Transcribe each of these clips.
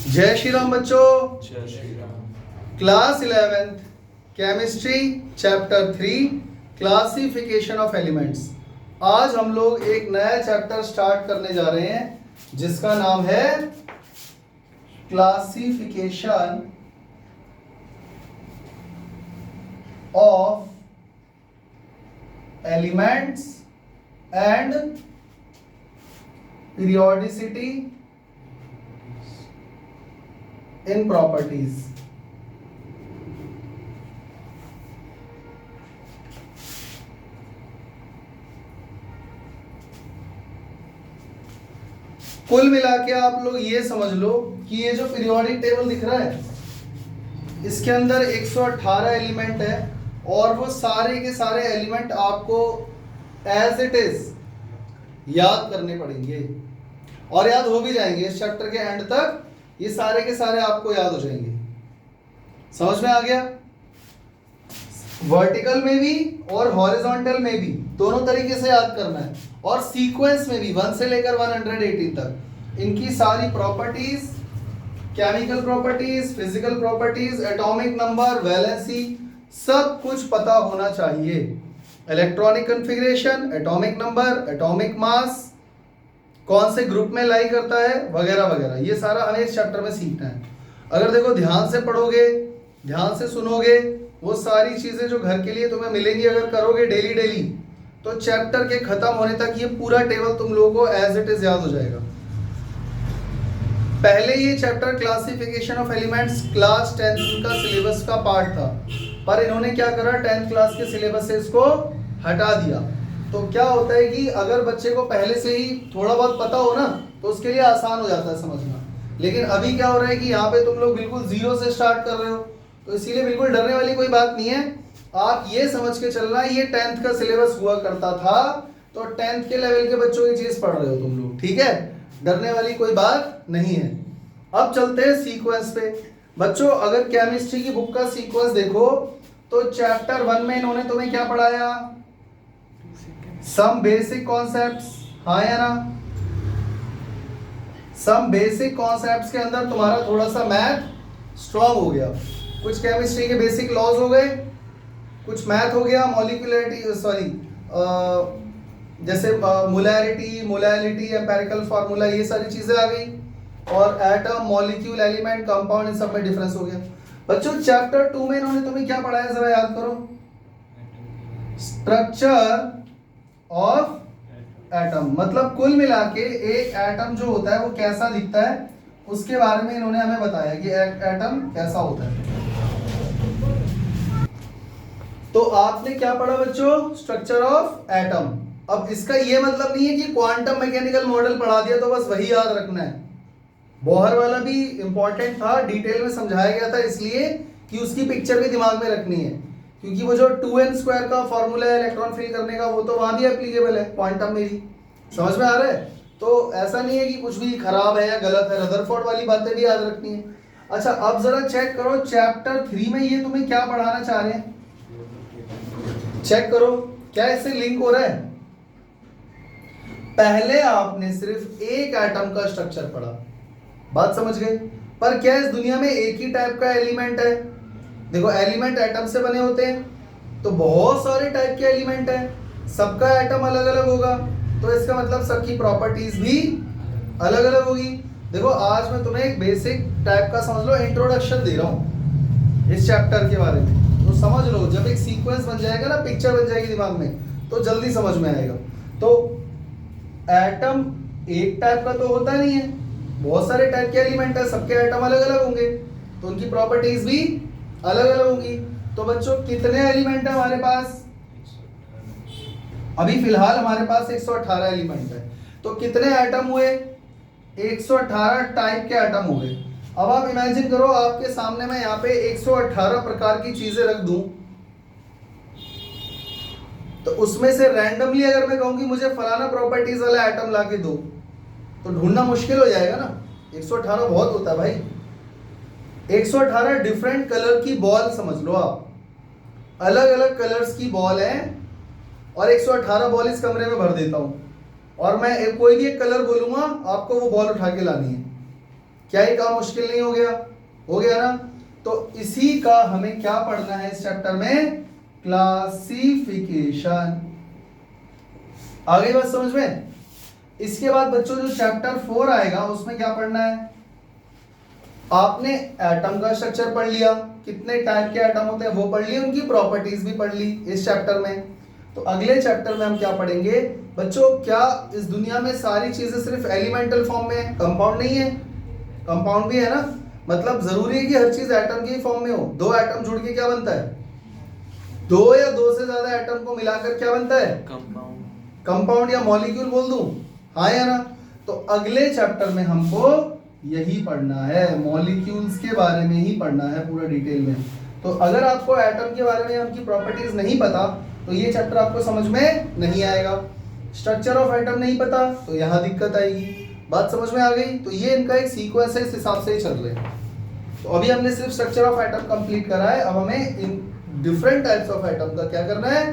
जय श्री राम बच्चों। जय Shri Ram. Class 11th chemistry chapter 3 classification of elements. आज हम लोग एक नया चैप्टर स्टार्ट करने जा रहे हैं जिसका नाम है classification of elements and periodicity in properties. कुल मिला के आप लोग ये समझ लो कि ये जो पीरियोडिक टेबल दिख रहा है इसके अंदर 118 एलिमेंट है और वो सारे के सारे एलिमेंट आपको एज इट इज याद करने पड़ेंगे और याद हो भी जाएंगे। इस चैप्टर के एंड तक ये सारे के सारे आपको याद हो जाएंगे। समझ में आ गया? वर्टिकल में भी और हॉरिजॉन्टल में भी दोनों तरीके से याद करना है और सीक्वेंस में भी 1 से लेकर 118 तक इनकी सारी properties, chemical properties, physical properties, atomic number, valency सब कुछ पता होना चाहिए। Electronic configuration, atomic number, atomic mass, कौन से ग्रुप में लाई करता है वगैरह वगैरह, ये सारा हमें इस चैप्टर में सीखना है। अगर देखो ध्यान से पढ़ोगे, ध्यान से सुनोगे, वो सारी चीजें जो घर के लिए तुम्हें मिलेंगी अगर करोगे डेली डेली तो चैप्टर के खत्म होने तक ये पूरा टेबल तुम लोगों को एज इट इज याद हो जाएगा। पहले ये chapter classification of elements class 10th का सिलेबस का पार्ट था, पर इन्होंने क्या करा 10th क्लास के सिलेबस से इसको हटा दिया। तो क्या होता है कि अगर बच्चे को पहले से ही थोड़ा बहुत पता हो ना तो उसके लिए आसान हो जाता है समझना। लेकिन अभी क्या हो रहा है कि यहाँ पे तुम लोग बिल्कुल जीरो से स्टार्ट कर रहे हो, तो इसीलिए बिल्कुल डरने वाली कोई बात नहीं है। आप ये समझ के चलना ये 10th का सिलेबस हुआ करता था, तो 10th के लेवल के बच्चों की चीज पढ़ रहे हो तुम लोग, ठीक है? डरने वाली कोई बात नहीं है। अब चलते हैं सीक्वेंस पे। बच्चों अगर केमिस्ट्री की बुक का सीक्वेंस देखो तो चैप्टर 1 में इन्होंने तुम्हें क्या पढ़ाया? सम बेसिक कॉन्सेप्ट्स, हाँ या ना? सम बेसिक कॉन्सेप्ट्स के अंदर तुम्हारा थोड़ा सा मैथ स्ट्रॉन्ग हो गया, कुछ केमिस्ट्री के बेसिक लॉज हो गए, कुछ मैथ हो गया, मॉलिक्यूलरिटी सॉरी जैसे मोलैरिटी, मोलैलिटी, एम्पिरिकल फार्मूला, ये सारी चीजें आ गई, और एटम, मॉलिक्यूल, एलिमेंट, कंपाउंड, इन सब में डिफरेंस हो गया। बच्चों चैप्टर 2 में इन्होंने तुम्हें क्या पढ़ाया जरा याद करो? Structure of atom. मतलब कुल मिला के एक एटम जो होता है वो कैसा दिखता है उसके बारे में इन्होंने हमें बताया कि एटम कैसा होता है। तो आपने क्या पढ़ा बच्चों? Structure of atom. अब इसका ये मतलब नहीं है कि क्वांटम मैकेनिकल मॉडल पढ़ा दिया तो बस वही याद रखना है। बोहर वाला भी इंपॉर्टेंट था, डिटेल में समझाया गया था इसलिए कि उसकी पिक्चर भी दिमाग में रखनी है, क्योंकि वो जो 2n² का फॉर्मूला है इलेक्ट्रॉन फिल करने का वो तो वहां भी एप्लीकेबल है क्वांटम में भी। समझ में आ रहा है? तो ऐसा नहीं है कि कुछ भी खराब है या गलत है, रदरफोर्ड वाली बातें भी याद रखनी है। अच्छा अब जरा चेक करो चैप्टर 3 में ये तुम्हें क्या पढ़ाना चाह रहे हैं, चेक करो क्या इससे लिंक हो रहा है। पहले आपने सिर्फ एक एटम का स्ट्रक्चर पढ़ा, बात समझ गए? पर क्या इस दुनिया में एक ही टाइप का एलिमेंट है? देखो एलिमेंट एटम से बने होते हैं तो बहुत सारे टाइप के एलिमेंट हैं, सबका एटम अलग अलग होगा, तो इसका मतलब सबकी प्रॉपर्टीज भी अलग अलग होगी। देखो आज मैं तुम्हें एक बेसिक टाइप का समझ लो इंट्रोडक्शन दे रहा हूँ इस चैप्टर के बारे में, तो समझ लो जब एक सीक्वेंस बन जाएगा ना, पिक्चर बन जाएगी दिमाग में, तो जल्दी समझ में आएगा। तो एटम एक टाइप का तो होता नहीं है, बहुत सारे टाइप के एलिमेंट है, सबके एटम अलग अलग होंगे तो उनकी प्रॉपर्टीज भी अलग अलग होगी। तो बच्चों कितने एलिमेंट है हमारे पास? अभी फिलहाल हमारे पास 118 एलिमेंट है, तो कितने एटम हुए? 118 टाइप के एटम हुए। अब आप इमेजिन करो आपके सामने मैं यहाँ पे 118 प्रकार की चीजें रख दूं, तो उसमें से रैंडमली अगर मैं कहूँ कि मुझे फलाना प्रॉपर्टीज वाला एटम ला के दो तो ढूंढना मुश्किल हो जाएगा ना। 118 बहुत होता है भाई। 118 डिफरेंट कलर की बॉल समझ लो आप, अलग अलग कलर्स की बॉल है और 118 बॉल इस कमरे में भर देता हूं और मैं कोई भी एक कलर बोलूंगा आपको वो बॉल उठा के लानी है। क्या ये काम मुश्किल नहीं हो गया? हो गया ना? तो इसी का हमें क्या पढ़ना है इस चैप्टर में? क्लासिफिकेशन। आ गई बात समझ में? इसके बाद बच्चों जो चैप्टर 4 आएगा उसमें क्या पढ़ना है? आपने एटम का स्ट्रक्चर पढ़ लिया, कितने टाइप के एटम होते हैं वो पढ़ लिए, उनकी प्रॉपर्टीज भी पढ़ ली इस चैप्टर में। तो अगले चैप्टर में हम क्या पढ़ेंगे बच्चों? क्या इस दुनिया में सारी चीजें सिर्फ एलिमेंटल फॉर्म में है? कंपाउंड नहीं है, कंपाउंड भी है ना। मतलब जरूरी है कि हर चीज एटम की फॉर्म में हो? दो एटम जुड़ के क्या बनता है? दो या दो से ज्यादा एटम को मिलाकर क्या बनता है? कंपाउंड। कंपाउंड या मॉलिक्यूल बोल दूं? हाँ या ना? तो अगले चैप्टर में हमको यही पढ़ना है, मॉलिक्यूल्स के बारे में ही पढ़ना है पूरा डिटेल में। तो अगर आपको एटम के बारे में उनकी प्रॉपर्टीज नहीं पता तो ये चैप्टर आपको समझ में नहीं आएगा। स्ट्रक्चर ऑफ एटम नहीं पता तो यहाँ दिक्कत आएगी। बात समझ में आ गई? तो ये इनका एक सीक्वेंस है, इस हिसाब से ही चल रहे हैं। तो अभी हमने सिर्फ स्ट्रक्चर ऑफ एटम कंप्लीट करा है, अब हमें in different types of atom का क्या करना है?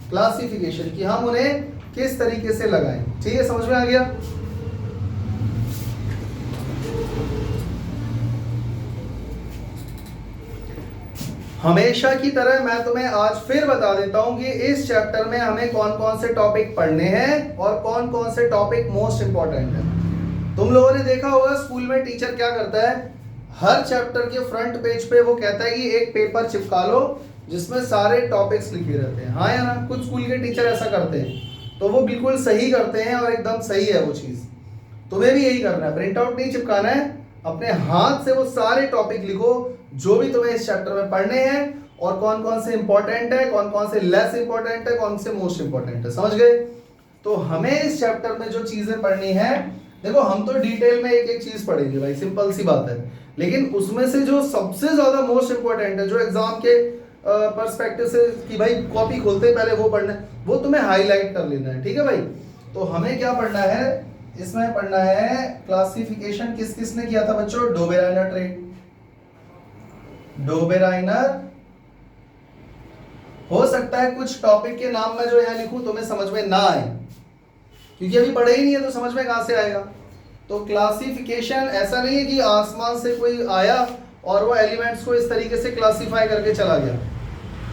क्लासिफिकेशन, कि हम उन्हें किस तरीके से लगाएं। ठीक है, समझ में आ गया? हमेशा की तरह मैं तुम्हें आज फिर बता देता हूं कि इस चैप्टर में हमें कौन कौन से टॉपिक पढ़ने हैं और कौन कौन से टॉपिक मोस्ट इंपॉर्टेंट है। तुम लोगों ने देखा होगा स्कूल में टीचर क्या करता है, हर चैप्टर के फ्रंट पेज पे वो कहता है कि एक पेपर चिपका लो जिसमें सारे टॉपिक्स लिखे रहते हैं। हाँ या ना? कुछ स्कूल के टीचर ऐसा करते हैं, तो वो बिल्कुल सही करते हैं और एकदम सही है वो चीज। तुम्हें भी यही करना है, प्रिंट आउट नहीं चिपकाना है, अपने हाथ से वो सारे टॉपिक लिखो जो भी तुम्हें इस चैप्टर में पढ़ने हैं, और कौन कौन से इंपॉर्टेंट है, कौन कौन से लेस इंपॉर्टेंट है, कौन से मोस्ट इंपॉर्टेंट है। समझ गए? तो हमें इस चैप्टर में जो चीजें पढ़नी है, देखो हम तो डिटेल में एक एक चीज पढ़ेंगे भाई, सिंपल सी बात है, लेकिन उसमें से जो सबसे ज्यादा मोस्ट इंपॉर्टेंट है, जो एग्जाम के पर्सपेक्टिव से कि भाई कॉपी खोलते ही पहले वो पढ़ना है, वो तुम्हें हाईलाइट कर लेना है। ठीक है भाई? तो हमें क्या पढ़ना है इसमें? पढ़ना है क्लासिफिकेशन। किस किस ने किया था बच्चों? Dobereiner trade, Dobereiner. हो सकता है कुछ टॉपिक के नाम मैं जो यहाँ लिखूं तुम्हें समझ में ना आए, क्योंकि अभी पढ़े ही नहीं है तो समझ में कहां से आएगा। तो क्लासिफिकेशन ऐसा नहीं है कि आसमान से कोई आया और वो एलिमेंट्स को इस तरीके से क्लासिफाई करके चला गया।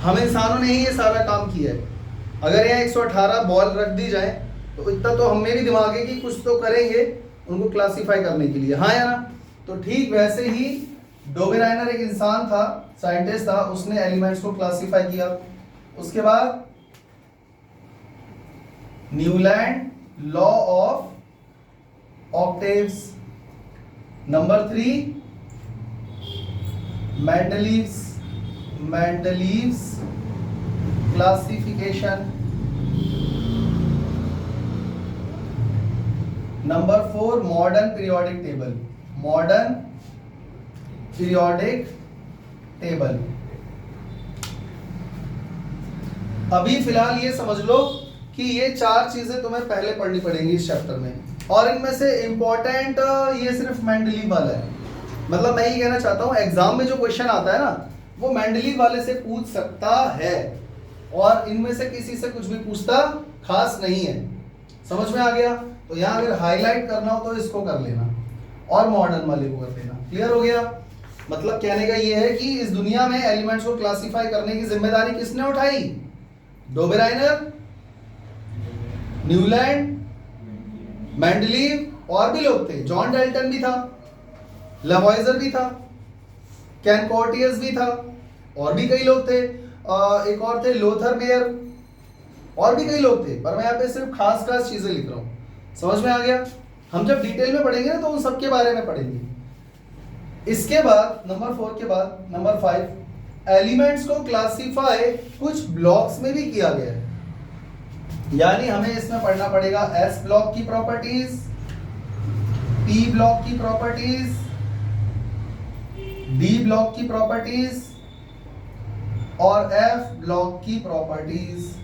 हम इंसानों ने ही ये सारा काम किया है। अगर यहाँ 118 बॉल रख दी जाए तो इतना तो हमें भी दिमाग है कि कुछ तो करेंगे उनको क्लासिफाई करने के लिए। हाँ या ना? तो ठीक वैसे ही डोबेराइनर एक इंसान था, साइंटिस्ट था, उसने एलिमेंट्स को क्लासिफाई किया। उसके बाद Newland law of octaves. Number 3 Mendeleev's classification. Number 4 modern periodic table, modern periodic table. अभी फिलहाल ये समझ लो कि ये 4 चीजें तुम्हें पहले पढ़नी पड़ेंगी इस चैप्टर में, और इनमें से इंपॉर्टेंट ये सिर्फ मेंडलीव वाला है। मतलब मैं ये कहना चाहता हूँ एग्जाम में जो क्वेश्चन आता है ना वो मेंडलीव वाले से पूछ सकता है, और इनमें से किसी से कुछ भी पूछता खास नहीं है। समझ में आ गया? तो यहाँ अगर हाईलाइट करना हो तो इसको कर लेना और मॉडर्न वाले को कर लेना। क्लियर हो गया? मतलब कहने का ये है कि इस दुनिया में एलिमेंट्स को क्लासिफाई करने की जिम्मेदारी किसने उठाई? डोबेराइनर, न्यूलैंड, मेंडलीव, और भी लोग थे, जॉन डाल्टन भी था, लवॉइजर भी था, कैनकोर्टियस भी था, और भी कई लोग थे। एक और थे लोथर मेयर, और भी कई लोग थे, पर मैं यहाँ पे सिर्फ खास खास चीजें लिख रहा हूँ। समझ में आ गया? हम जब डिटेल में पढ़ेंगे ना तो उन सबके बारे में पढ़ेंगे। इसके बाद नंबर 4 के बाद नंबर 5 एलिमेंट्स को क्लासिफाई कुछ ब्लॉक्स में भी किया गया है। यानी हमें इसमें पढ़ना पड़ेगा एस ब्लॉक की प्रॉपर्टीज, पी ब्लॉक की प्रॉपर्टीज, डी ब्लॉक की प्रॉपर्टीज और एफ ब्लॉक की प्रॉपर्टीज।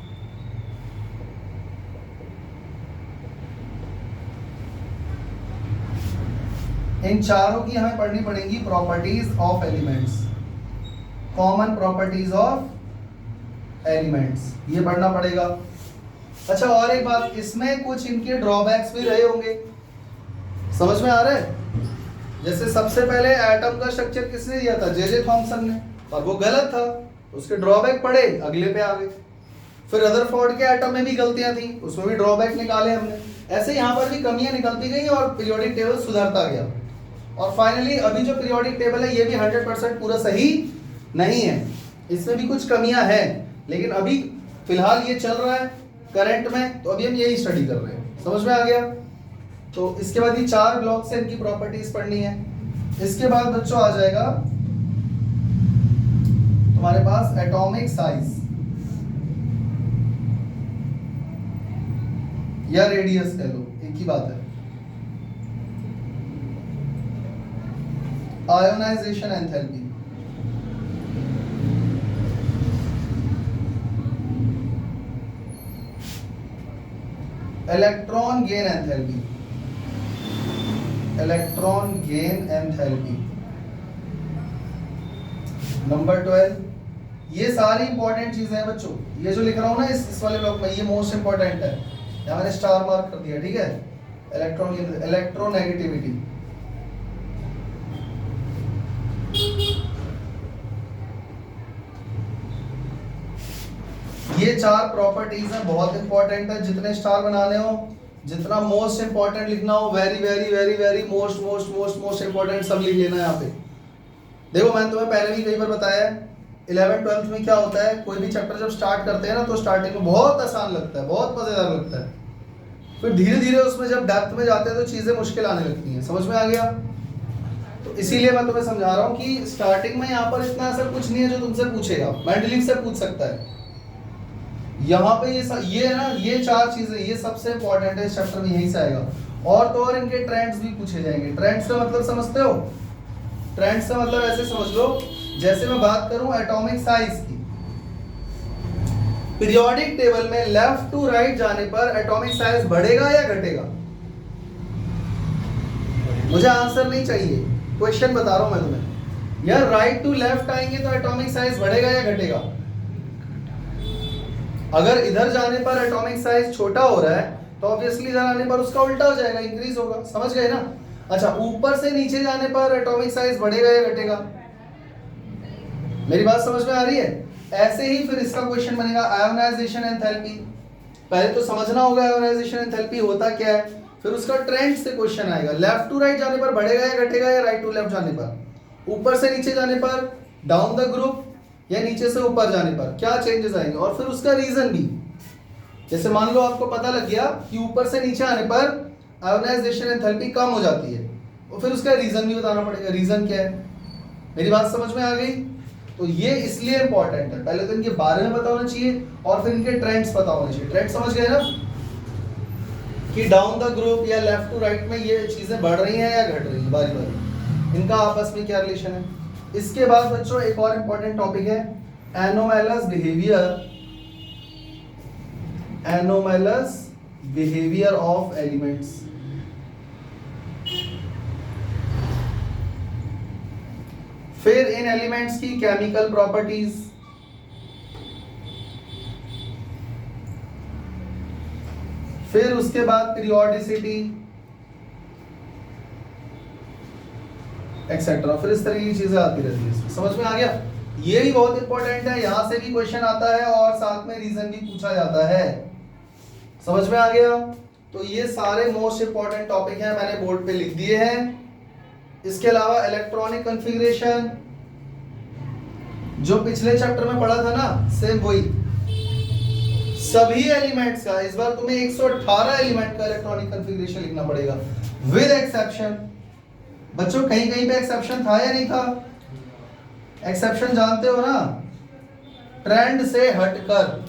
इन चारों की हमें पढ़नी पड़ेगी properties of elements, common properties of elements, ये पढ़ना पड़ेगा। अच्छा और एक बात, इसमें कुछ इनके ड्रॉबैक्स भी रहे होंगे। समझ में आ रहा है? जैसे सबसे पहले एटम का स्ट्रक्चर किसने दिया था, जे थॉमसन ने, और वो गलत था, उसके ड्रॉबैक पड़े, अगले पे आ गए। फिर रदरफोर्ड के एटम में भी गलतियां थी, उसमें भी ड्रॉबैक निकाले हमने। ऐसे यहाँ पर भी कमियां निकलती गई और पीरियोडिक टेबल सुधरता गया। और फाइनली अभी जो पीरियोडिक टेबल है ये भी 100% पूरा सही नहीं है, इसमें भी कुछ कमियां हैं, लेकिन अभी फिलहाल ये चल रहा है करंट में, तो अभी हम यही स्टडी कर रहे हैं। समझ में आ गया? तो इसके बाद ये 4 ब्लॉक से इनकी प्रॉपर्टीज पढ़नी है। इसके बाद बच्चों आ जाएगा तुम्हारे पास एटॉमिक साइज या रेडियस कह लो, एक ही बात है। Ionisation enthalpy, electron gain enthalpy, electron gain enthalpy. Number 12, ये सारी इंपॉर्टेंट चीजें हैं बच्चों। ये जो लिख रहा हूं ना इस वाले ब्लॉक में, ये मोस्ट इंपॉर्टेंट है, यहाँ मैंने स्टार मार्क कर दिया, ठीक है। इलेक्ट्रॉन गेन, इलेक्ट्रोनेगेटिविटी, ये 4 प्रॉपर्टीज हैं, बहुत इंपॉर्टेंट है। जितने स्टार बनाने हो, जितना मोस्ट इंपॉर्टेंट लिखना हो, very very very very most most most most important सब लिख लेना यहाँ पे। देखो मैंने तुम्हें पहले भी कई बार बताया है, 11th-12th में क्या होता है, कोई भी चैप्टर जब स्टार्ट करते हैं ना तो स्टार्टिंग में बहुत आसान लगता है, बहुत मजेदार लगता है, फिर धीरे धीरे उसमें जब डेप्थ में जाते हैं तो चीजें मुश्किल आने लगती हैं। समझ में आ गया? तो इसीलिए मैं तुम्हें समझा रहा हूँ कि स्टार्टिंग में यहाँ पर इतना ऐसा कुछ नहीं है जो तुमसे पूछेगा, मैंडलिव से पूछ सकता है। यहाँ पे ये है ना, ये 4 चीजें ये सबसे इंपॉर्टेंट है इस चैप्टर में, यहीं से आएगा। और तो और इनके ट्रेंड्स भी पूछे जाएंगे। ट्रेंड्स का मतलब समझते हो? ट्रेंड्स का मतलब ऐसे समझ लो, जैसे मैं बात करूं एटॉमिक साइज की, पीरियोडिक टेबल में लेफ्ट टू राइट जाने पर एटॉमिक साइज बढ़ेगा या घटेगा? मुझे आंसर नहीं चाहिए, क्वेश्चन बता रहा हूं मैं तुम्हें। यार राइट टू लेफ्ट आएंगे तो एटॉमिक साइज बढ़ेगा या घटेगा? अगर इधर जाने पर एटॉमिक साइज छोटा हो रहा है तो ऑब्वियसली इधर आने पर उसका उल्टा हो जाएगा, इंक्रीज होगा। समझ गए ना? अच्छा, ऊपर से नीचे जाने पर एटॉमिक साइज बढ़ेगा या घटेगा? मेरी बात समझ में आ रही है? ऐसे ही फिर इसका क्वेश्चन बनेगा आयोनाइजेशन एंथैल्पी। पहले तो समझना होगा आयोनाइजेशन एंथैल्पी होता क्या है, फिर उसका ट्रेंड से क्वेश्चन आएगा। लेफ्ट टू राइट जाने पर बढ़ेगा या घटेगा, या राइट टू लेफ्ट जाने पर, ऊपर से नीचे जाने पर, डाउन द ग्रुप, या नीचे से ऊपर जाने पर क्या चेंजेस आएंगे, और फिर उसका रीजन भी। जैसे मान लो आपको पता लग गया कि ऊपर से नीचे आने पर आयोनाइजेशन एंथैल्पी कम हो जाती है, और फिर उसका रीजन भी बताना पड़ेगा। रीजन क्या है? मेरी बात समझ में आ गई? तो ये इसलिए इंपॉर्टेंट है, पहले तो इनके बारे में पता होना चाहिए और फिर इनके ट्रेंड्स पता होने चाहिए। ट्रेंड समझ गए ना, कि डाउन द ग्रुप या लेफ्ट टू राइट में ये चीजें बढ़ रही हैं या घट रही हैं बारी बारी, इनका आपस में क्या रिलेशन है। इसके बाद बच्चों एक और इंपॉर्टेंट टॉपिक है एनोमैलस बिहेवियर, एनोमैलस बिहेवियर ऑफ एलिमेंट्स। फिर इन एलिमेंट्स की केमिकल प्रॉपर्टीज, फिर उसके बाद पीरियोडिसिटी एक्सेट्रा, फिर इस तरह की चीजें आती रहती है। समझ में आ गया? ये भी बहुत इंपॉर्टेंट है, यहां से भी क्वेश्चन आता है और साथ में रीजन भी पूछा जाता है। समझ में आ गया? तो ये सारे मोस्ट इंपॉर्टेंट टॉपिक हैं, मैंने बोर्ड पे लिख दिए हैं। इसके अलावा इलेक्ट्रॉनिक कॉन्फ़िगरेशन जो पिछले चैप्टर में पढ़ा था ना, सेम वही सभी एलिमेंट्स का। इस बार तुम्हें 118 एलिमेंट का इलेक्ट्रॉनिक कॉन्फ़िगरेशन लिखना पड़ेगा विद एक्सेप्शन। बच्चों कहीं कहीं पे एक्सेप्शन था या नहीं था? एक्सेप्शन जानते हो ना, ट्रेंड से हटकर।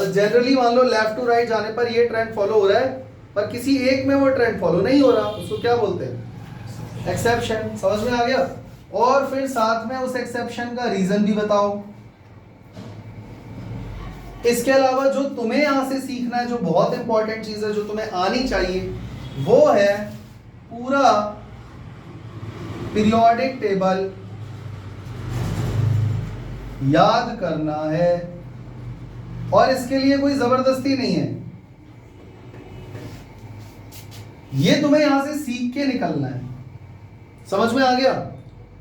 जनरली मान लो लेफ्ट टू राइट जाने पर ये ट्रेंड फॉलो हो रहा है, पर किसी एक में वो ट्रेंड फॉलो नहीं हो रहा, उसको क्या बोलते हैं? एक्सेप्शन। समझ में आ गया? और फिर साथ में उस एक्सेप्शन का रीजन भी बताओ। इसके अलावा जो तुम्हें यहां से सीखना है, जो बहुत इंपॉर्टेंट चीज है जो तुम्हें आनी चाहिए, वो है पूरा पीरियोडिक टेबल याद करना है, और इसके लिए कोई जबरदस्ती नहीं है, ये तुम्हें यहां से सीख के निकलना है। समझ में आ गया?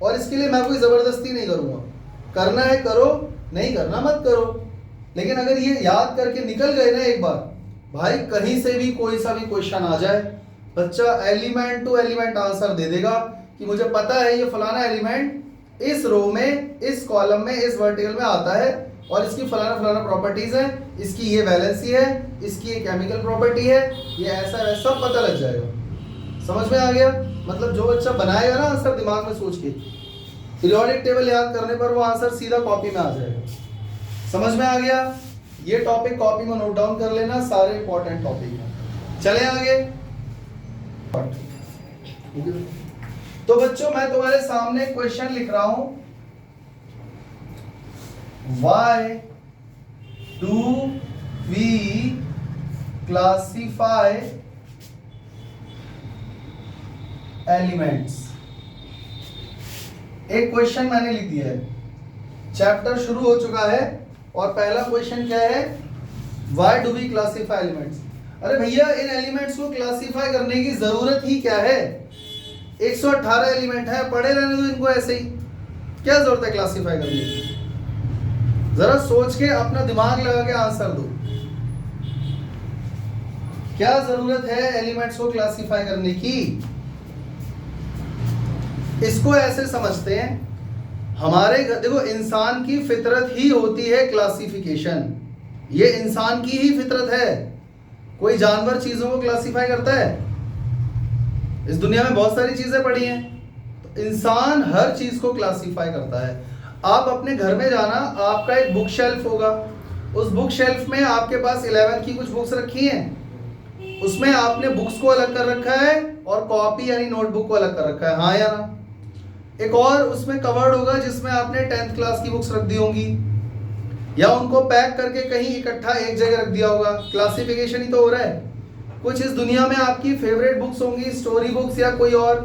और इसके लिए मैं कोई जबरदस्ती नहीं करूंगा, करना है करो, नहीं करना मत करो। लेकिन अगर ये याद करके निकल गए ना एक बार, भाई कहीं से भी कोई सा भी क्वेश्चन आ जाए, बच्चा एलिमेंट टू एलिमेंट आंसर दे देगा कि मुझे पता है ये फलाना एलिमेंट इस रो में, इस कॉलम में, इस वर्टिकल में आता है और इसकी फलाना फलाना प्रॉपर्टीज है, इसकी ये वैलेंसी है, इसकी ये केमिकल प्रॉपर्टी है, ये ऐसा है, सब पता लग जाएगा। समझ में आ गया? मतलब जो बच्चा बनाएगा ना आंसर दिमाग में सोच के, पीरियोडिक टेबल याद करने पर वो आंसर सीधा कॉपी में आ जाएगा। समझ में आ गया? ये टॉपिक कॉपी में नोट डाउन कर लेना, सारे इंपॉर्टेंट टॉपिक हैं। चले आगे। तो बच्चों मैं तुम्हारे सामने क्वेश्चन लिख रहा हूं, Why do we classify elements? एक क्वेश्चन मैंने लिख दिया है, चैप्टर शुरू हो चुका है और पहला क्वेश्चन क्या है? Why do we classify elements? अरे भैया इन एलिमेंट्स को क्लासिफाई करने की जरूरत ही क्या है? 118 एलिमेंट है, पढ़े रहने दो इनको ऐसे ही, क्या जरूरत है क्लासिफाई करने की? जरा सोच के अपना दिमाग लगा के आंसर दो, क्या जरूरत है एलिमेंट्स को क्लासिफाई करने की? इसको ऐसे समझते हैं, हमारे देखो इंसान की फितरत ही होती है क्लासिफिकेशन, ये इंसान की ही फितरत है। कोई जानवर चीजों को क्लासिफाई करता है? इस दुनिया में बहुत सारी चीजें पड़ी हैं, तो इंसान हर चीज को क्लासिफाई करता है। आप अपने घर में जाना, आपका एक बुक शेल्फ होगा, उस बुक शेल्फ में आपके पास 11th की कुछ बुक्स रखी हैं, उसमें आपने बुक्स को अलग कर रखा है और कॉपी यानी नोटबुक को अलग कर रखा है, हाँ या ना? एक और उसमें कवर्ड होगा जिसमें आपने 10th क्लास की बुक्स रख दी होंगी या उनको पैक करके कहीं इकट्ठा एक जगह रख दिया होगा। क्लासिफिकेशन ही तो हो रहा है। कुछ इस दुनिया में आपकी फेवरेट बुक्स होंगी, स्टोरी बुक्स या कोई और,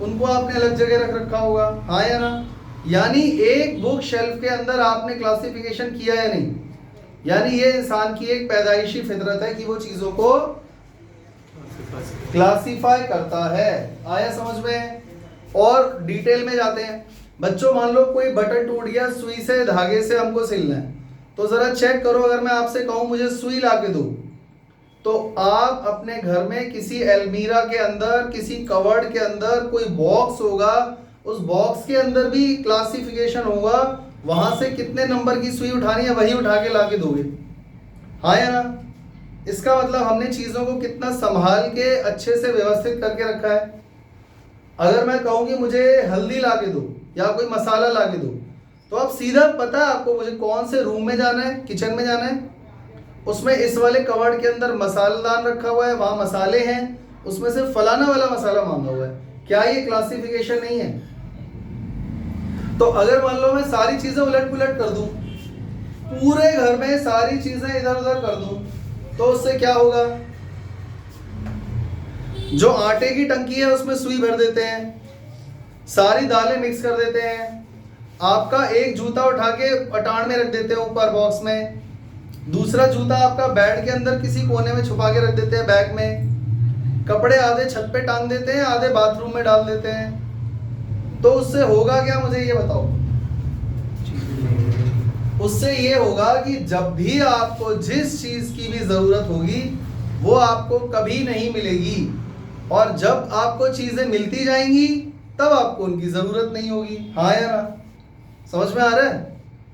उनको आपने अलग जगह रख रखा होगा, हाँ या ना? यानी एक बुक शेल्फ के अंदर आपने क्लासिफिकेशन किया या नहीं? यानी ये इंसान की एक पैदाइशी फितरत है कि वो चीजों को क्लासिफाई करता है। आया समझ में? और डिटेल में जाते हैं। बच्चों मान लो कोई बटन टूट गया, सुई से धागे से हमको सिलना है, तो जरा चेक करो, अगर मैं आपसे कहूं मुझे सुई ला के दो, तो आप अपने घर में किसी अलमीरा के अंदर, किसी कवर्ड के अंदर कोई बॉक्स होगा, उस बॉक्स के अंदर भी क्लासिफिकेशन होगा, वहां से कितने नंबर की सुई उठानी है वही उठा के ला के दोगे, हाँ या ना? इसका मतलब हमने चीजों को कितना संभाल के अच्छे से व्यवस्थित करके रखा है। अगर मैं कहूँ कि मुझे हल्दी ला के दो या कोई मसाला ला के दो, तो अब सीधा पता है आपको मुझे कौन से रूम में जाना है, किचन में जाना है, उसमें इस वाले कवर्ड के अंदर मसालेदान रखा हुआ है, वहां मसाले हैं, उसमें से फलाना वाला मसाला मांगा हुआ है। क्या ये क्लासिफिकेशन नहीं है? तो अगर मान लो मैं सारी चीजें उलट पुलट कर दूं, पूरे घर में सारी चीजें इधर उधर कर दूं, तो उससे क्या होगा? जो आटे की टंकी है उसमें सुई भर देते हैं, सारी दालें मिक्स कर देते हैं, आपका एक जूता उठा के पटान में रख देते हैं ऊपर बॉक्स में, दूसरा जूता आपका बेड के अंदर किसी कोने में छुपा के रख देते हैं बैग में, कपड़े आधे छत पे टांग देते हैं, आधे बाथरूम में डाल देते हैं। तो उससे होगा क्या, मुझे ये बताओ? उससे ये होगा कि जब भी आपको जिस चीज की भी जरूरत होगी वो आपको कभी नहीं मिलेगी, और जब आपको चीजें मिलती जाएंगी तब आपको उनकी जरूरत नहीं होगी, हाँ या ना? समझ में आ रहा है?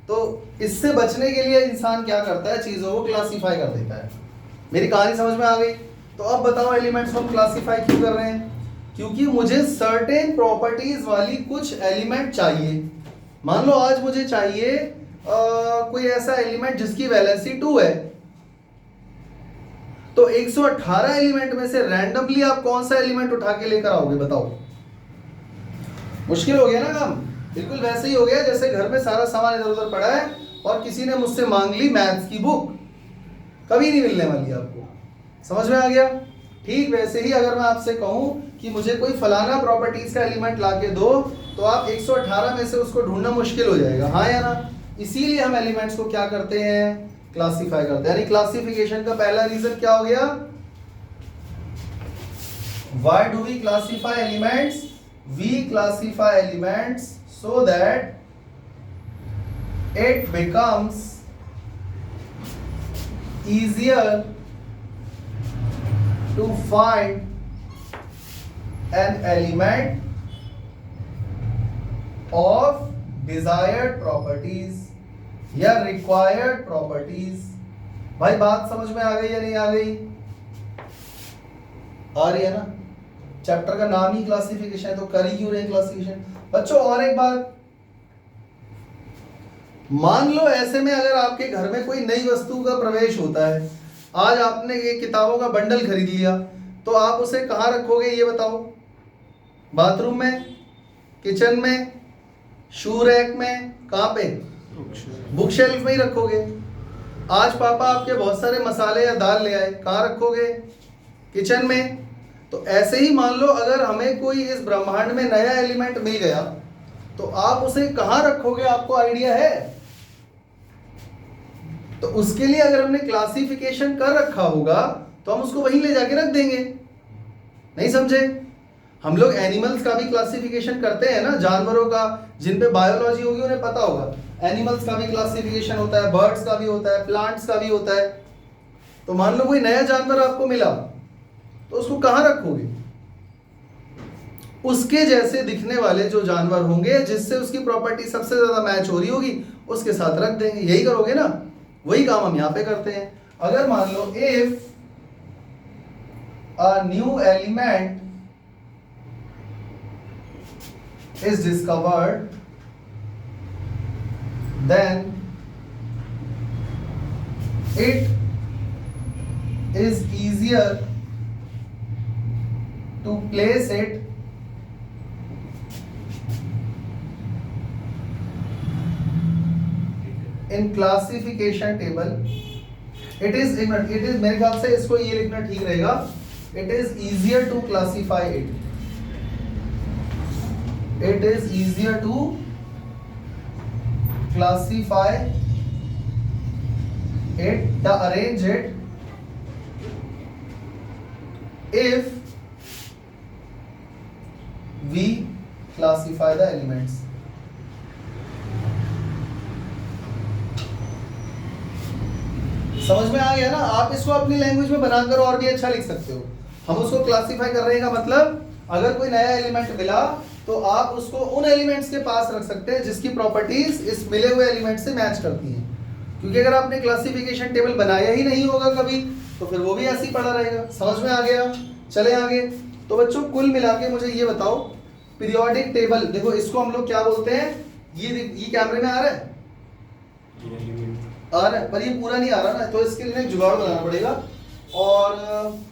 तो इससे बचने के लिए इंसान क्या करता है? चीजों को क्लासिफाई कर देता है। मेरी कहानी समझ में आ गई? तो अब बताओ एलिमेंट्स को हम क्लासिफाई क्यों कर रहे हैं? क्योंकि मुझे सर्टेन प्रॉपर्टीज वाली कुछ एलिमेंट चाहिए। मान लो आज मुझे चाहिए कोई ऐसा एलिमेंट जिसकी वैलेंसी 2 है, तो 118 एलिमेंट में से रैंडमली आप कौन सा एलिमेंट उठा के लेकर आओगे? बताओ, मुश्किल हो गया ना काम? बिल्कुल वैसे ही हो गया जैसे घर में सारा सामान इधर उधर पड़ा है और किसी ने मुझसे मांग ली मैथ्स की बुक, कभी नहीं मिलने वाली आपको। समझ में आ गया? ठीक वैसे ही अगर मैं आपसे कहूं कि मुझे कोई फलाना प्रॉपर्टीज का एलिमेंट ला के दो, तो आप 118 में से उसको ढूंढना मुश्किल हो जाएगा, हाँ या ना? इसीलिए हम एलिमेंट्स को क्या करते हैं? क्लासिफाई करते हैं। यानी क्लासिफिकेशन का पहला रीजन क्या हो गया? Why do we classify elements? we classify elements so that it becomes easier to find an element of desired properties या required properties। भाई बात समझ में आ गई या नहीं आ गई? आ रही है ना? चैप्टर का नाम ही क्लासिफिकेशन है, तो कर ही क्यों रहे क्लासिफिकेशन। बच्चों और एक बात, मान लो ऐसे में अगर आपके घर में कोई नई वस्तु का प्रवेश होता है, आज आपने ये किताबों का बंडल खरीद लिया, तो आप उसे कहाँ रखोगे ये बताओ? बाथरूम में, किचन में, शू रैक में, कहाँ पे? बुक शेल्फ में ही रखोगे। आज पापा आपके बहुत सारे मसाले या दाल ले आए, कहाँ रखोगे? किचन में। तो ऐसे ही मान लो अगर हमें कोई इस ब्रह्मांड में नया एलिमेंट मिल गया, तो आप उसे कहाँ रखोगे? आपको आइडिया है? तो उसके लिए अगर हमने क्लासिफिकेशन कर रखा होगा तो हम उसको वहीं ले जाके रख देंगे। नहीं समझे? हम लोग एनिमल्स का भी क्लासिफिकेशन करते हैं ना, जानवरों का, जिन पे बायोलॉजी होगी उन्हें पता होगा। एनिमल्स का भी क्लासिफिकेशन होता है, बर्ड्स का भी होता है, प्लांट्स का भी होता है। तो मान लो कोई नया जानवर आपको मिला, तो उसको कहाँ रखोगे? उसके जैसे दिखने वाले जो जानवर होंगे, जिससे उसकी प्रॉपर्टी सबसे ज्यादा मैच हो रही होगी, उसके साथ रख देंगे। यही करोगे ना? वही काम हम यहां पे करते हैं। अगर मान लो if a new element is discovered, then it is easier to place it in classification table. It is मेरे ख्याल से इसको ये लिखना ठीक रहेगा, it is easier to classify it. It is easier to classify it, arrange it, if we classify the elements. समझ में आ गया ना? आप इसको अपनी लैंग्वेज में बनाकर और भी अच्छा लिख सकते हो। हम उसको क्लासिफाई कर रहे हैं का मतलब, अगर कोई नया एलिमेंट मिला तो आप उसको उन एलिमेंट्स के पास रख सकते हैं जिसकी प्रॉपर्टीज इस मिले हुए एलिमेंट से मैच करती हैं। क्योंकि अगर आपने क्लासिफिकेशन टेबल बनाया ही नहीं होगा कभी, तो फिर वो भी ऐसे ही पड़ा रहेगा। समझ में आ गया? चले आगे। तो बच्चों कुल मिला के मुझे ये बताओ, पीरियोडिक टेबल, देखो इसको हम लोग क्या बोलते हैं? ये कैमरे में आ रहा है? आ रहा है, पर ये पूरा नहीं आ रहा ना, तो इसके लिए जुगाड़ बनाना पड़ेगा। और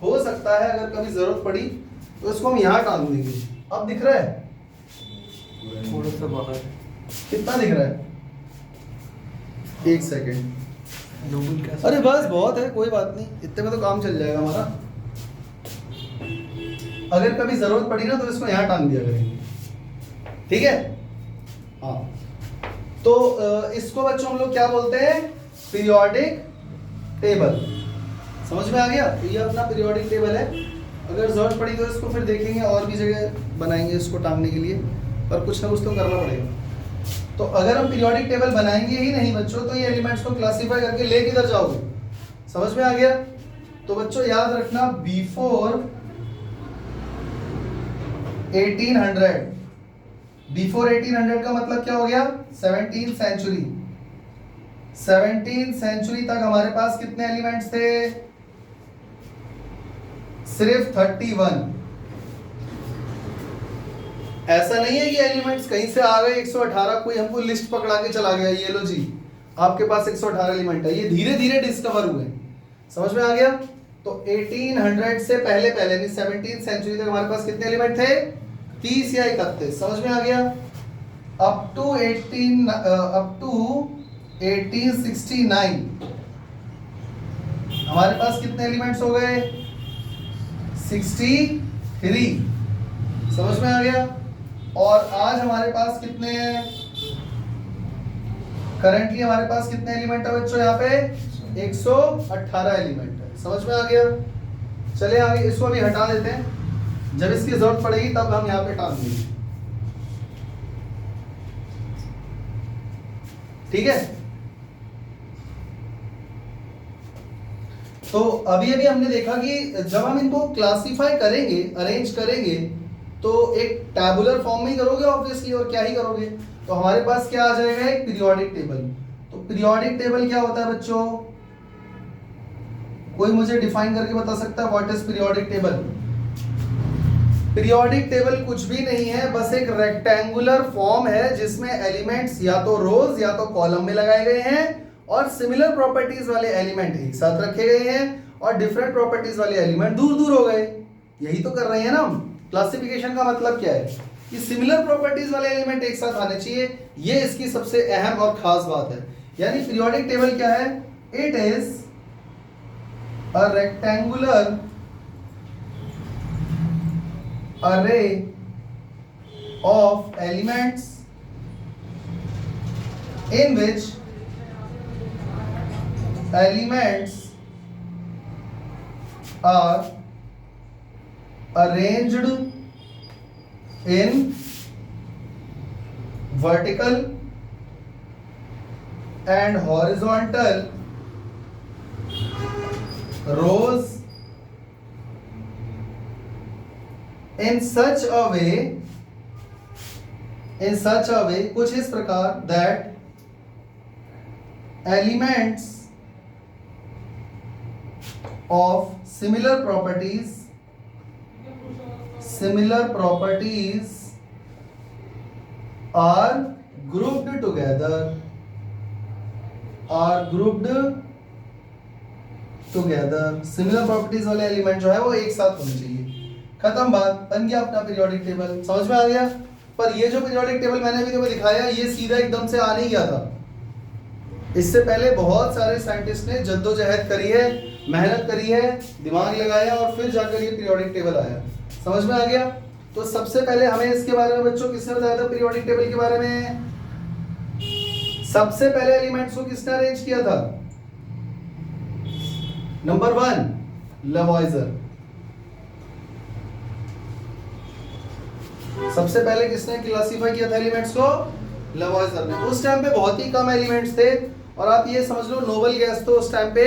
हो सकता है अगर कभी जरूरत पड़ी तो इसको हम यहाँ टांग देंगे। अब दिख रहा है? थोड़ा सा बाहर। कितना दिख रहा है? एक सेकेंड। अरे बस बहुत है, कोई बात नहीं, इतने में तो काम चल जाएगा हमारा। अगर कभी जरूरत पड़ी ना तो इसको यहाँ टांग दिया करेंगे, ठीक है? हाँ, तो इसको बच्चों हम लोग क्या बोलते हैं? Periodic table. समझ में आ गया? तो ये अपना पीरियोडिक टेबल है। अगर जरूरत पड़ी तो इसको फिर देखेंगे, और भी जगह बनाएंगे इसको टांगने के लिए, पर कुछ ना कुछ तो करना पड़ेगा। तो अगर हम पीरियोडिक टेबल बनाएंगे ही नहीं बच्चों, तो ये एलिमेंट्स को क्लासिफाई करके ले किधर जाओगे? समझ में आ गया? तो बच्चों याद रखना, बिफोर 1800 का मतलब क्या हो गया? 17th century. 17th सेंचुरी तक हमारे पास कितने एलिमेंट्स थे? सिर्फ 31। ऐसा नहीं है कि एलिमेंट्स कहीं से आ गए 118, कोई हमको लिस्ट पकड़ा के चला गया, ये लो जी आपके पास 118 एलिमेंट है। ये धीरे धीरे डिस्कवर हुए। समझ में आ गया? तो 1800 से पहले यानी 17th सेंचुरी तक हमारे पास कितने एलिमेंट थे? 30 या 31। समझ में आ गया? अप टू 1869 हमारे पास कितने एलिमेंट्स हो गए? 63। समझ में आ गया? और आज हमारे पास कितने हैं? करंटली हमारे पास कितने एलिमेंट है बच्चों? यहाँ पे 118 एलिमेंट है। समझ में आ गया? चले आगे, इसको भी हटा देते हैं, जब इसकी जरूरत पड़ेगी तब हम यहाँ पे टांग देंगे। ठीक है। तो अभी अभी हमने देखा कि जब हम इनको क्लासिफाई करेंगे, अरेंज करेंगे, तो एक टैबुलर फॉर्म में ही करोगे ऑब्वियसली, और क्या ही करोगे। तो हमारे पास क्या आ जाएगा, एक पीरियोडिक टेबल। तो पीरियोडिक टेबल क्या होता है बच्चों, कोई मुझे डिफाइन करके बता सकता है what is periodic table? Periodic table कुछ भी नहीं है, बस एक रेक्टेंगुलर फॉर्म है जिसमें एलिमेंट्स या तो रोज या तो कॉलम में लगाए गए हैं, और सिमिलर प्रॉपर्टीज वाले एलिमेंट एक साथ रखे गए हैं, और डिफरेंट प्रॉपर्टीज वाले एलिमेंट दूर दूर हो गए। यही तो कर रहे हैं ना हम। क्लासिफिकेशन का मतलब क्या है कि सिमिलर प्रॉपर्टीज वाले एलिमेंट एक साथ आने चाहिए, ये इसकी सबसे अहम और खास बात है। यानी पीरियोडिक टेबल क्या है, it is a rectangular array of elements in which elements are arranged in vertical and horizontal rows in such a way, कुछ इस प्रकार, that elements of similar properties are grouped together, similar properties वाले element जो है वो एक साथ होने चाहिए। खत्म बात, बन गया अपना पीरियोडिक टेबल। समझ में आ गया? पर ये जो पीरियोडिक टेबल मैंने अभी तुम्हें दिखाया, ये सीधा एकदम से आ नहीं गया था। इससे पहले बहुत सारे साइंटिस्ट ने जद्दोजहद करी है, मेहनत करी है, दिमाग लगाया, और फिर जाकर ये पीरियोडिक टेबल आया। समझ में आ गया? तो सबसे पहले हमें इसके बारे में बच्चों किसने बताया था, पीरियोडिक टेबल के बारे में? सबसे पहले एलिमेंट्स को किसने अरेंज किया था? नंबर 1 लवॉइजर। सबसे पहले किसने क्लासिफाई किया था एलिमेंट्स को? लवॉइजर ने। उस टाइम पे बहुत ही कम एलिमेंट्स थे, और आप ये समझ लो नोबल गैस तो उस टाइम पे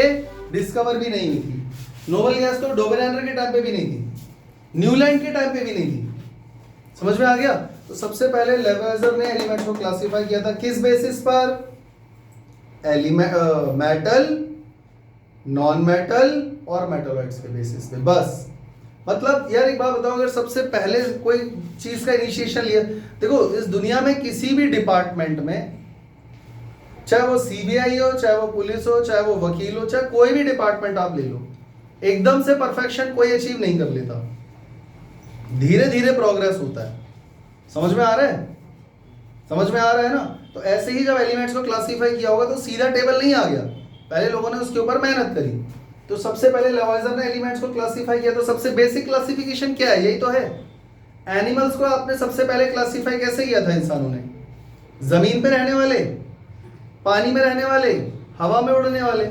डिस्कवर भी नहीं हुई थी। नोबल गैस तो डोबेरेनर के टाइम पे भी नहीं थी, न्यूलैंड के टाइम पे भी नहीं थी। समझ में आ गया? तो सबसे पहले लवॉइजर ने एलिमेंट्स को क्लासिफाई किया था, किस बेसिस पर? मेटल, नॉन मेटल और मेटलॉइड्स के बेसिस पे। बस मतलब यार एक बात बताओ, अगर सबसे पहले कोई चीज का इनिशिएशन लिया, देखो इस दुनिया में किसी भी डिपार्टमेंट में, चाहे वो सीबीआई हो, चाहे वो पुलिस हो, चाहे वो वकील हो, चाहे कोई भी डिपार्टमेंट आप ले लो, एकदम से परफेक्शन कोई अचीव नहीं कर लेता, धीरे धीरे प्रोग्रेस होता है। समझ में आ रहा है? समझ में आ रहा है ना? तो ऐसे ही जब एलिमेंट्स को क्लासिफाई किया होगा तो सीधा टेबल नहीं आ गया, पहले लोगों ने उसके ऊपर मेहनत करी। तो सबसे पहले लवॉइजर ने एलिमेंट्स को क्लासिफाई किया। तो सबसे बेसिक क्लासिफिकेशन क्या है? यही तो है। एनिमल्स को आपने सबसे पहले क्लासिफाई कैसे किया था इंसानों ने? जमीन पे रहने वाले, पानी में रहने वाले, हवा में उड़ने वाले।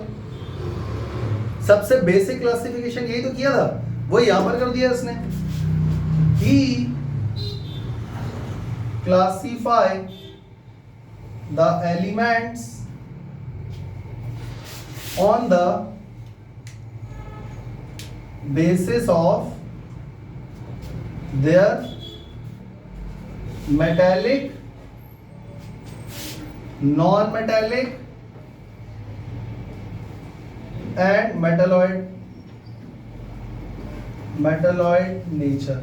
सबसे बेसिक क्लासिफिकेशन यही तो किया था, वो यहां पर कर दिया इसने। He classify the elements on the basis of their metallic, non-metallic and metalloid nature।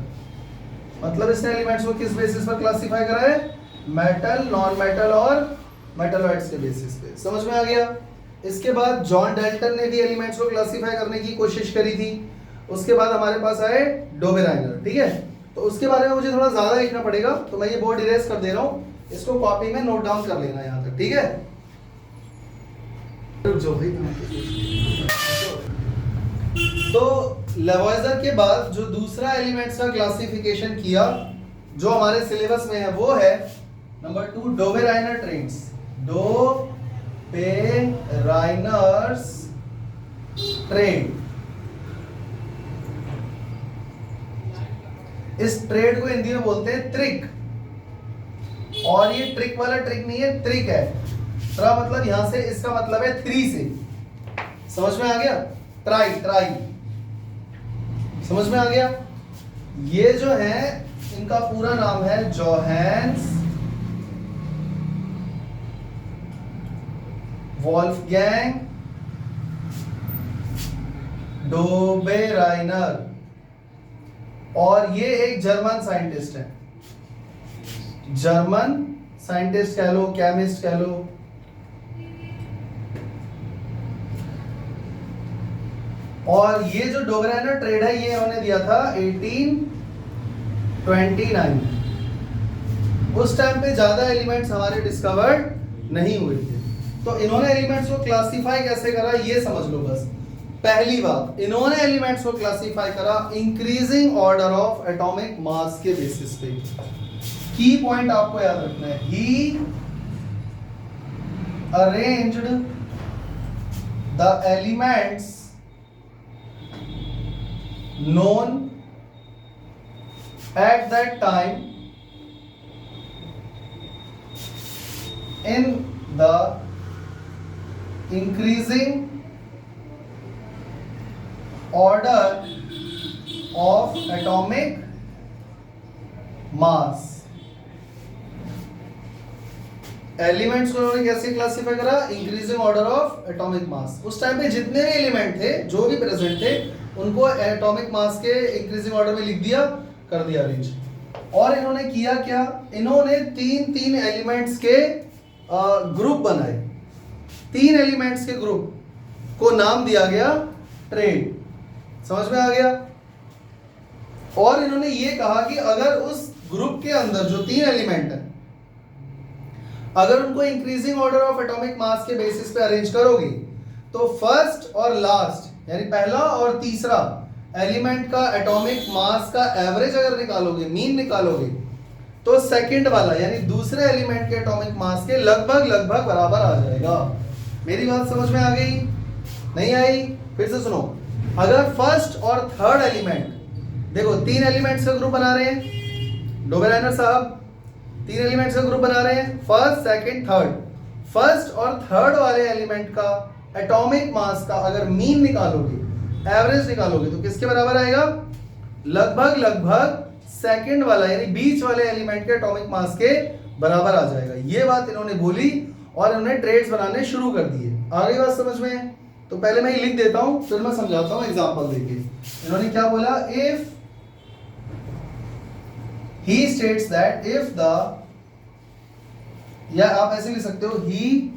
मतलब इसने एलिमेंट्स को किस बेसिस पर क्लासिफाई करा है? मेटल, नॉन मेटल और मेटलॉइड्स के बेसिस पे। समझ में आ गया? इसके बाद जॉन डेल्टन ने भी एलिमेंट्स को क्लासिफाई करने की कोशिश करी थी। उसके बाद हमारे पास आए डोबेरेनर। ठीक है, तो उसके बारे में मुझे थोड़ा ज्यादा लिखना पड़ेगा, तो मैं ये बोर्ड इरेज कर दे रहा हूं, इसको कॉपी में नोट डाउन कर लेना यहां तक। ठीक है, जो भाई तो लवॉइजर के बाद जो दूसरा एलिमेंट्स का क्लासिफिकेशन किया जो हमारे सिलेबस में है वो है नंबर 2 डोबेरेनर ट्रेड्स। डोबेरेनर्स ट्रेड। इस ट्रेड को हिंदी में बोलते हैं त्रिक, और ये ट्रिक वाला ट्रिक नहीं है, त्रिक है। ट्रा मतलब यहां से, इसका मतलब है 3 से। समझ में आ गया? ट्राई, ट्राई, समझ में आ गया? ये जो है इनका पूरा नाम है जोहान्स वॉल्फगैंग डोबेराइनर, और ये एक जर्मन साइंटिस्ट है। जर्मन साइंटिस्ट कह लो, केमिस्ट कह लो। और ये जो डोबेराइनर ट्रेड है ये उन्होंने दिया था 1829। उस टाइम पे ज्यादा एलिमेंट्स हमारे डिस्कवर्ड नहीं हुए थे, तो इन्होंने एलिमेंट्स को क्लासिफाई कैसे करा ये समझ लो बस। पहली बात, इन्होंने एलिमेंट्स को क्लासिफाई करा increasing order of atomic mass के बेसिस पे। की पॉइंट आपको याद रखना है, he arranged the elements known at that time in the increasing order of atomic mass। Elements को उन्होंने कैसे क्लासिफाई करा? इंक्रीजिंग ऑर्डर ऑफ एटॉमिक मास। उस टाइम पे जितने भी एलिमेंट थे, जो भी प्रेजेंट थे, उनको एटॉमिक मास के इंक्रीजिंग ऑर्डर में लिख दिया, कर दिया अरेंज। और इन्होंने किया क्या? इन्होंने 3 एलिमेंट्स के ग्रुप बनाए। 3 एलिमेंट्स के ग्रुप को नाम दिया गया ट्रेड। समझ में आ गया? और इन्होंने ये कहा कि अगर उस ग्रुप के अंदर जो 3 एलिमेंट है, अगर उनको increasing order of atomic mass के बेसिस पे अरेंज करोगे, तो फर्स्ट और लास्ट यानी पहला और तीसरा एलिमेंट का एटॉमिक मास का एवरेज अगर निकालोगे, मीन निकालोगे, तो सेकंड वाला यानी दूसरे एलिमेंट के एटॉमिक मास के लगभग बराबर आ जाएगा। मेरी बात समझ में आ गई? नहीं आई? फिर से सुनो। अगर फर्स्ट और थर्ड एलिमेंट, देखो 3 एलिमेंट्स का ग्रुप बना रहे हैं डोबेराइनर साहब, 3 एलिमेंट्स का ग्रुप बना रहे हैं, फर्स्ट, सेकंड, थर्ड। फर्स्ट और थर्ड वाले एलिमेंट का एटॉमिक मास का अगर मीन निकालोगे, एवरेज निकालोगे, तो किसके बराबर आएगा? लगभग सेकंड वाला यानी बीच वाले एलिमेंट के एटॉमिक मास के बराबर आ जाएगा। ये बात इन्होंने बोली और इन्होंने ट्रेड्स बनाने शुरू कर दिए। आ गई बात समझ में? तो पहले मैं ये लिख देता हूं, फिर मैं समझाता हूं एग्जांपल देके। इन्होंने क्या बोला? If he states that if the, या आप ऐसे लिख सकते हो, he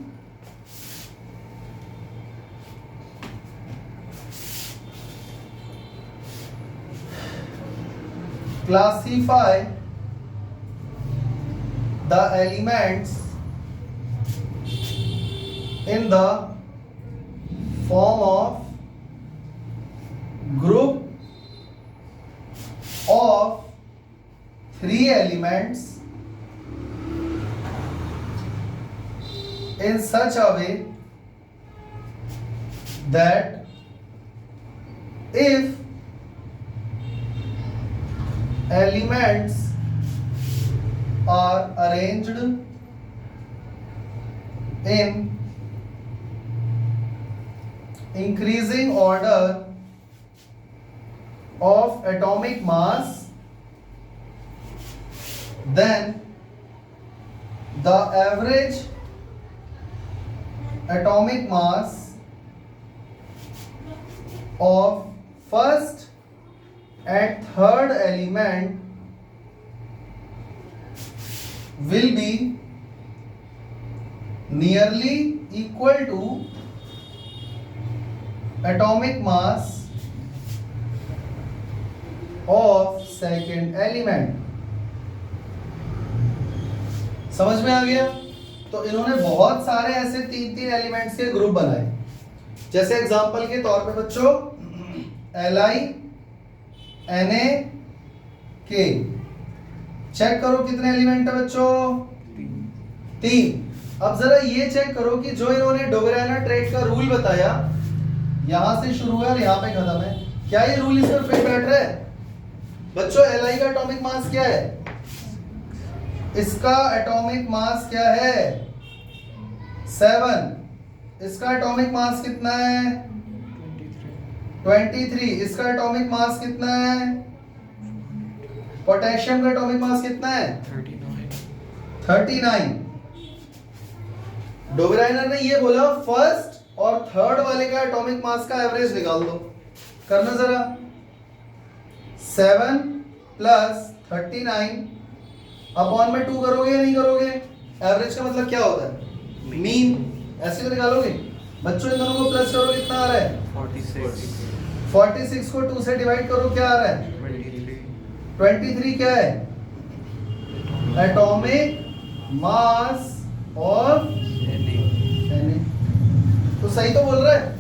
classify the elements in the form of group of 3 elements in such a way that if elements are arranged in increasing order of atomic mass, then the average atomic mass of first and third element will be nearly equal to atomic mass of second element। समझ में आ गया? तो इन्होंने बहुत सारे ऐसे 3 elements के group बनाए। जैसे एग्जांपल के तौर पे बच्चों LiNaK, चेक करो कितने एलिमेंट है बच्चों? 3। अब जरा ये चेक करो कि जो इन्होंने डोबेराइनर ट्रेड का रूल बताया, यहां से शुरू है और यहां पे खत्म है, क्या ये रूल इस पर फिट बैठ रहा है? बच्चों Li का एटॉमिक मास क्या है? इसका एटॉमिक मास क्या है? 7, इसका एटॉमिक मास कितना है? 23, इसका एटॉमिक मास कितना है? पोटेशियम का एटॉमिक मास कितना है? 39। डोबराइनर ने ये बोला फर्स्ट और थर्ड वाले का एटॉमिक मास का एवरेज निकाल दो। करना जरा। 7 प्लस 39 अपॉन में 2 करोगे या नहीं करोगे? एवरेज का मतलब क्या होता है? मीन। ऐसे तो निकालोगे बच्चों, इन दोनों को प्लस करो, कितना आ रहा है? 46 को 2 से डिवाइड करो, क्या आ रहा है? 23 क्या है? Atomic mass of Na। तो सही तो बोल रहा है,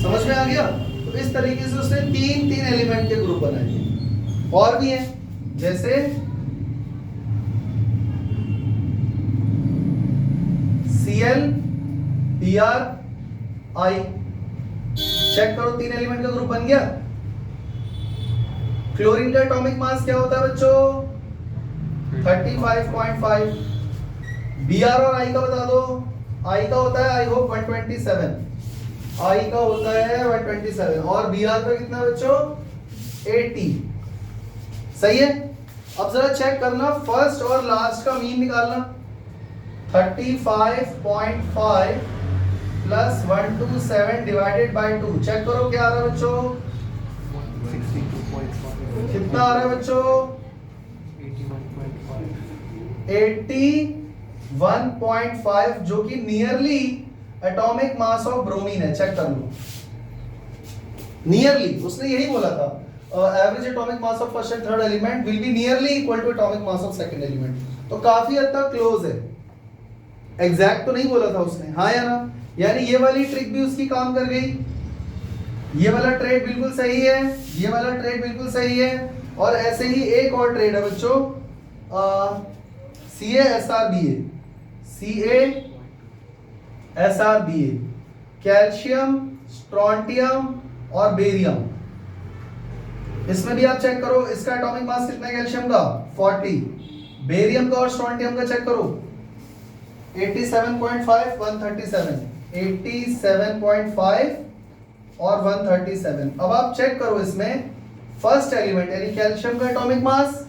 समझ में आ गया? तो इस तरीके से उसने तीन एलिमेंट के ग्रुप बनाए। और भी हैं, जैसे Cl Br I। चेक करो, 3 एलिमेंट का ग्रुप बन गया। क्लोरीन का एटॉमिक मास क्या होता है बच्चों? 35.5। Br और I का बता दो। I का होता है, आई होप 127। I का होता है 127 और Br का कितना बच्चों? 80। सही है। अब जरा चेक करना, फर्स्ट और लास्ट का मीन निकालना। 35.5 प्लस 127 डिवाइडेड बाय 2। चेक करो क्या आ रहा है बच्चों? 62.5। कितना आ रहा है बच्चों? 81.5, जो कि nearly atomic mass of bromine है। चेक कर लो, नियरली, उसने यही बोला था, average atomic mass of first and third element will be nearly equal to atomic mass of second element. तो काफी हद तक क्लोज है, एग्जैक्ट तो नहीं बोला था उसने, हाँ या ना? यानी ये वाली ट्रिक भी उसकी काम कर गई। ये वाला ट्रेड बिल्कुल सही है, ये वाला ट्रेड बिल्कुल सही है। और ऐसे ही एक और ट्रेड है बच्चों, CaSrBa। CaSrBa, कैल्शियम, स्ट्रोंटियम और बेरियम। इसमें भी आप चेक करो, इसका एटॉमिक मास कितना है कैल्शियम का? 40। बेरियम का और स्ट्रोंटियम का चेक करो, 87.5, 137। 87.5 और 137। अब आप चेक करो, इसमें फर्स्ट एलिमेंट यानी कैल्शियम का एटॉमिक मास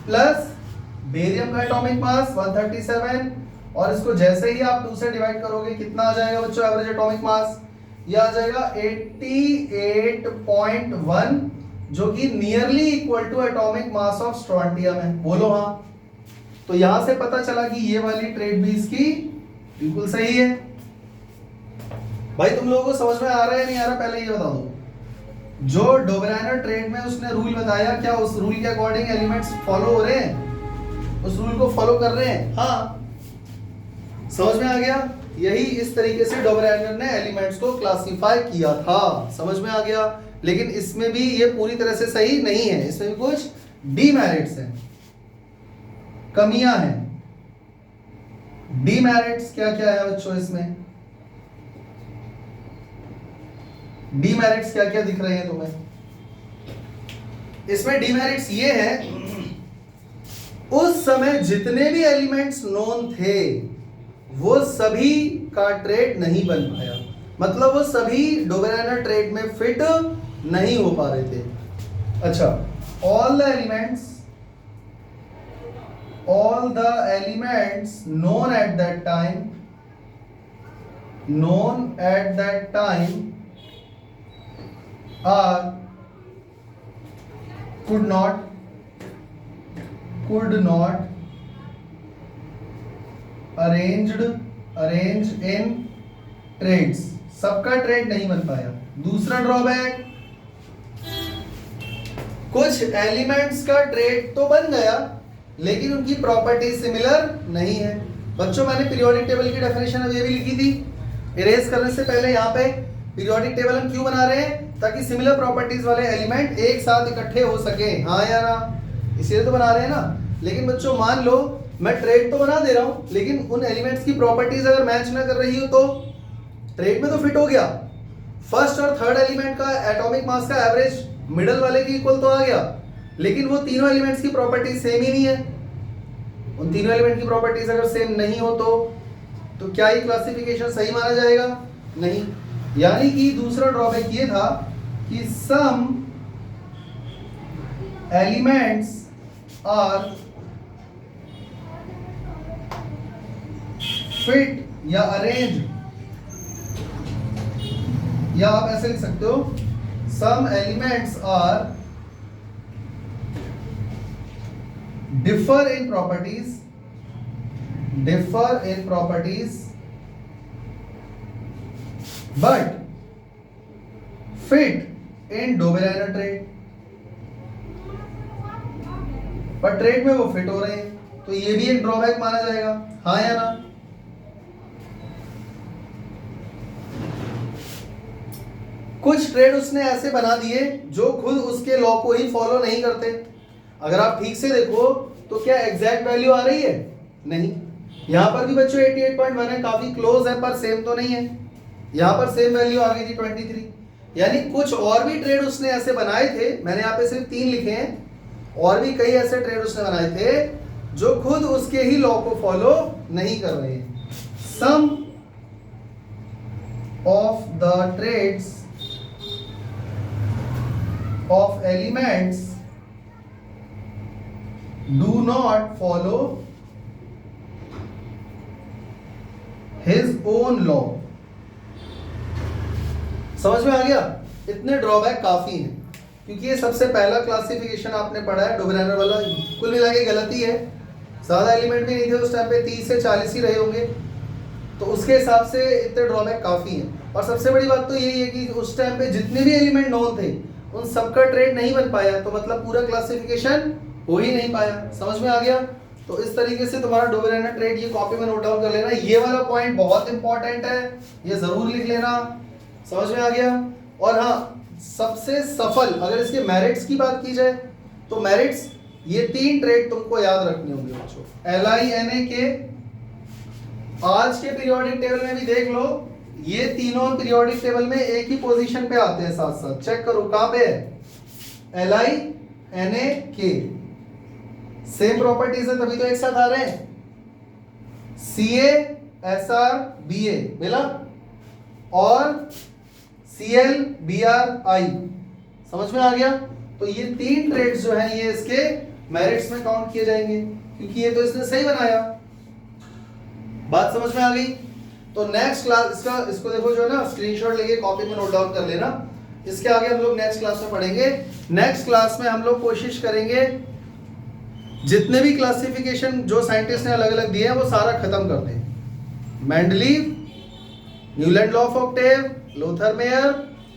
प्लस बेरियम का एटॉमिक मास 137, और इसको जैसे ही आप 2 से डिवाइड करोगे कितना आ जाएगा बच्चों एवरेज एटॉमिक मास? ये आ जाएगा 88.1, जो कि nearly equal to atomic mass of strontium है। बोलो हाँ। तो यहां से पता चला कि ये वाली ट्रेड भी इसकी बिल्कुल सही है। भाई तुम लोगों को समझ में आ रहा है नहीं आ रहा, पहले ये बता दो। जो डोबराइनर ट्रेड में उसने रूल बताया, क्या उस रूल के अकॉर्डिंग एलिमेंट्स फॉलो हो रहे हैं? उस रूल को फॉलो कर रहे हैं? हाँ, समझ में आ गया? यही इस तरीके से डोबराइनर ने एलिमेंट्स को क्लासिफाई किया था, समझ में आ गया? लेकिन इसमें भी ये पूरी तरह से सही नहीं है, इसमें भी कुछ डीमेरिट्स हैं, कमियां हैं। डीमेरिट्स क्या क्या है बच्चों? इसमें डीमेरिट्स क्या क्या दिख रहे हैं तुम्हें? इसमें डीमेरिट्स ये है, उस समय जितने भी एलिमेंट्स नोन थे वो सभी का ट्रेड नहीं बन पाया, मतलब वो सभी डोबराइनर ट्रेड में फिट नहीं हो पा रहे थे। अच्छा, all the elements known at that time are could not arrange in trades। सबका ट्रेड नहीं बन पाया। दूसरा ड्रॉबैक, कुछ एलिमेंट्स का ट्रेड तो बन गया लेकिन उनकी प्रॉपर्टी सिमिलर नहीं है। बच्चों मैंने पीरियोडिक टेबल की डेफिनेशन अभी भी लिखी थी, इरेज करने से पहले यहाँ पे पीरियोडिक टेबल हम क्यों बना रहे हैं? ताकि सिमिलर प्रॉपर्टीज वाले एलिमेंट एक साथ इकट्ठे हो सके, हाँ या ना? इसलिए तो बना रहे हैं ना। लेकिन बच्चों मान लो मैं ट्रेड तो बना दे रहा हूँ, लेकिन उन एलिमेंट्स की प्रॉपर्टीज अगर मैच ना कर रही हो तो ट्रेड में तो फिट हो गया, फर्स्ट और थर्ड एलिमेंट का एटॉमिक मास का एवरेज मिडल वाले की इक्वल तो आ गया, लेकिन वो तीनों एलिमेंट्स की प्रॉपर्टीज सेम ही नहीं है। उन तीनों एलिमेंट की प्रॉपर्टीज अगर सेम नहीं हो तो तो क्या ये क्लासिफिकेशन सही माना जाएगा? नहीं। यानी कि दूसरा ड्रॉबैक ये था कि सम एलिमेंट्स आर फिट या अरेंज, या आप ऐसे लिख सकते हो some elements are differ in properties but fit in Dobereiner trait, पर ट्रेड में वो फिट हो रहे हैं, तो ये भी एक ड्रॉबैक माना जाएगा, हाँ या ना? कुछ ट्रेड उसने ऐसे बना दिए जो खुद उसके लॉ को ही फॉलो नहीं करते। अगर आप ठीक से देखो तो क्या एग्जैक्ट वैल्यू आ रही है? नहीं। यहां पर भी बच्चों 88.1 है, काफी क्लोज है पर सेम तो नहीं है। यहां पर सेम वैल्यू आ गई थी 23। यानी कुछ और भी ट्रेड उसने ऐसे बनाए थे, मैंने यहाँ पे सिर्फ 3 लिखे हैं, और भी कई ऐसे ट्रेड उसने बनाए थे जो खुद उसके ही लॉ को फॉलो नहीं कर रहे हैं। Some of the trends of elements do not follow his own law। समझ में आ गया? इतने ड्रॉबैक काफी हैं, क्योंकि ये सबसे पहला क्लासिफिकेशन आपने पढ़ा है डोबेरेनर वाला, कुल मिला के गलती है। ज्यादा एलिमेंट भी नहीं थे उस टाइम पे, 30 से 40 ही रहे होंगे, तो उसके हिसाब से इतने ड्रॉबैक काफी हैं। और सबसे बड़ी बात तो यही है कि उस टाइम पे जितने भी एलिमेंट नोन थे उन सबका ट्रेड नहीं बन पाया, तो मतलब पूरा क्लासिफिकेशन हो ही नहीं पाया। समझ में आ गया? तो इस तरीके से तुम्हारा डोबेरेनर ट्रेड ये कॉपी में नोट डाउन कर लेना, ये वाला पॉइंट बहुत इंपॉर्टेंट है, ये जरूर लिख लेना। समझ में आ गया? और हाँ, सबसे सफल अगर इसके मेरिट्स की बात की जाए तो मेरिट्स ये 3 ट्रेड तुमको याद रखने होंगे बच्चों। LINA आज के पीरियोडिक टेबल में भी देख लो, ये तीनों पीरियोडिक टेबल में एक ही पोजीशन पे आते हैं, साथ साथ चेक करो कहां पे है। LINA सेम प्रॉपर्टीज है तभी तो एक साथ आ रहे हैं। CA SR BA मिला, और CL BR I। समझ में आ गया? तो ये 3 ट्रेड्स जो हैं ये इसके मेरिट्स में काउंट किए जाएंगे, क्योंकि ये तो इसने सही बनाया। बात समझ में आ गई? तो नेक्स्ट क्लास इसको देखो जो है ना, स्क्रीनशॉट लेके कॉपी में नोट डाउन कर लेना। इसके आगे हम लोग नेक्स्ट क्लास में पढ़ेंगे। नेक्स्ट क्लास में हम लोग कोशिश करेंगे जितने भी क्लासिफिकेशन जो साइंटिस्ट ने अलग अलग दिए हैं वो सारा खत्म कर दें। Mendeleev, Newland law of octave, Lothar Meyer,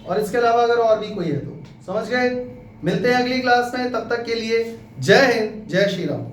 और इसके अलावा अगर और भी कोई है तो। समझ गए? मिलते हैं अगली क्लास में, तब तक के लिए जय हिंद, जय श्री राम।